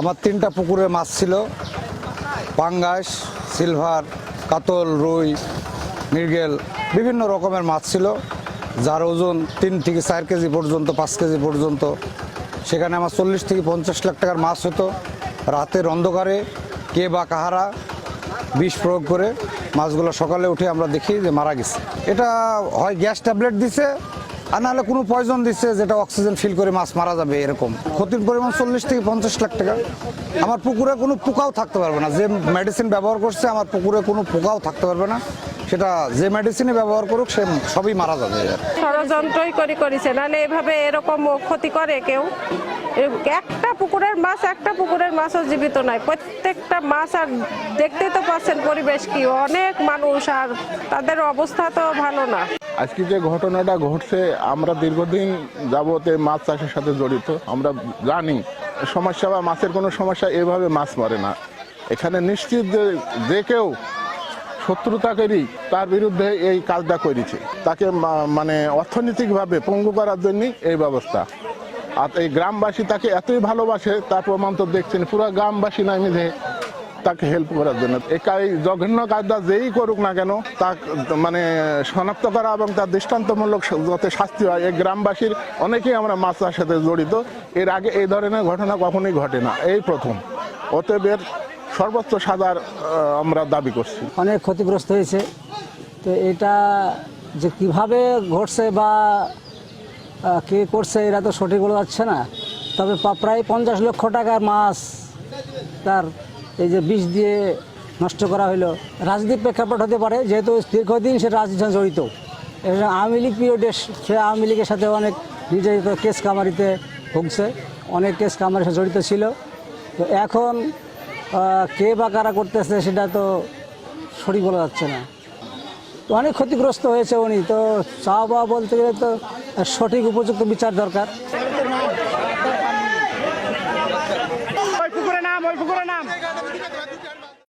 আমার 3টা পুকুরে মাছ ছিল, পাঙ্গাস, সিলভার, কাতল, রুই, মৃগেল, বিভিন্ন রকমের মাছ ছিল, যার ওজন 3 থেকে 4 কেজি পর্যন্ত, 5 কেজি পর্যন্ত। সেখানে আমার 40 থেকে 50 লাখ টাকার মাছ হতো। রাতের অন্ধকারে কে বা কাহারা বিষ প্রয়োগ করে মাছগুলো সকালে উঠে আমরা দেখি যে মারা গেছে। এটা হয় গ্যাস ট্যাবলেট দিছে, আর নাহলে কোনো পয়জন দিচ্ছে যেটা অক্সিজেন ফিল করে মাছ মারা যাবে, এরকম। ক্ষতির পরিমাণ 40 থেকে 50 লাখ টাকা। আমার পুকুরে কোনো পোকাও থাকতে পারবে না, যে মেডিসিন ব্যবহার করছে আমার পুকুরে কোনো পোকাও থাকতে পারবে না। সেটা যে মেডিসিনে ব্যবহার করুক সে সবই মারা যাবে। ষড়যন্ত্রই করেছে, নাহলে এভাবে এরকম ক্ষতি করে কেউ? একটা পুকুরের মাছও জীবিত নাই। প্রত্যেকটা মাছ, আর দেখতে তো পাচ্ছেন পরিবেশ কি, অনেক মানুষ, আর তাদের অবস্থা তো ভালো না। আজকে যে ঘটনাটা ঘটছে, আমরা দীর্ঘদিন যাবত মাছ চাষের সাথে জড়িত, আমরা জানি সমস্যা বা মাছের কোনো সমস্যা এভাবে মাছ মরে না। এখানে নিশ্চিত যে কেউ শত্রুতা করি তার বিরুদ্ধে এই কাজটা করেছে, তাকে মানে অর্থনৈতিকভাবে পঙ্গু করার জন্য এই ব্যবস্থা। আর এই গ্রামবাসী তাকে এতই ভালোবাসে, তার প্রমাণ তো দেখছেন, পুরো গ্রামবাসী নামে যে তাকে হেল্প করার জন্য। এই জঘন্য কাজটা যেই করুক না কেন, তা মানে শনাক্ত করা এবং তার দৃষ্টান্তমূলক যাতে শাস্তি হয়। এই গ্রামবাসীর অনেকেই আমরা মাছ চাষের সাথে জড়িত, এর আগে এই ধরনের ঘটনা কখনোই ঘটে না, এই প্রথম। অতএব এর সর্বোচ্চ সাজার আমরা দাবি করছি। অনেক ক্ষতিগ্রস্ত হয়েছে। তো এটা যে কিভাবে ঘটছে বা কে করছে এরা তো সঠিক বলা যাচ্ছে না। তবে প্রায় 50 লক্ষ টাকার মাছ তার এই যে বিষ দিয়ে নষ্ট করা হলো। রাজনীতির প্রেক্ষাপট হতে পারে, যেহেতু দীর্ঘদিন সে রাজনীতির সাথে জড়িত। আওয়ামী লীগ পিরিয়ডে সে আওয়ামী লীগের সাথে অনেক নির্যাতিত কেস কামারিতে ভুগছে, অনেক কেস কামারির সাথে জড়িত ছিল। তো এখন কে বা কারা করতেছে সেটা তো সঠিক বলা যাচ্ছে না। তো অনেক ক্ষতিগ্রস্ত হয়েছে উনি। তো চাওয়া পাওয়া বলতে গেলে তো সঠিক উপযুক্ত বিচার দরকার।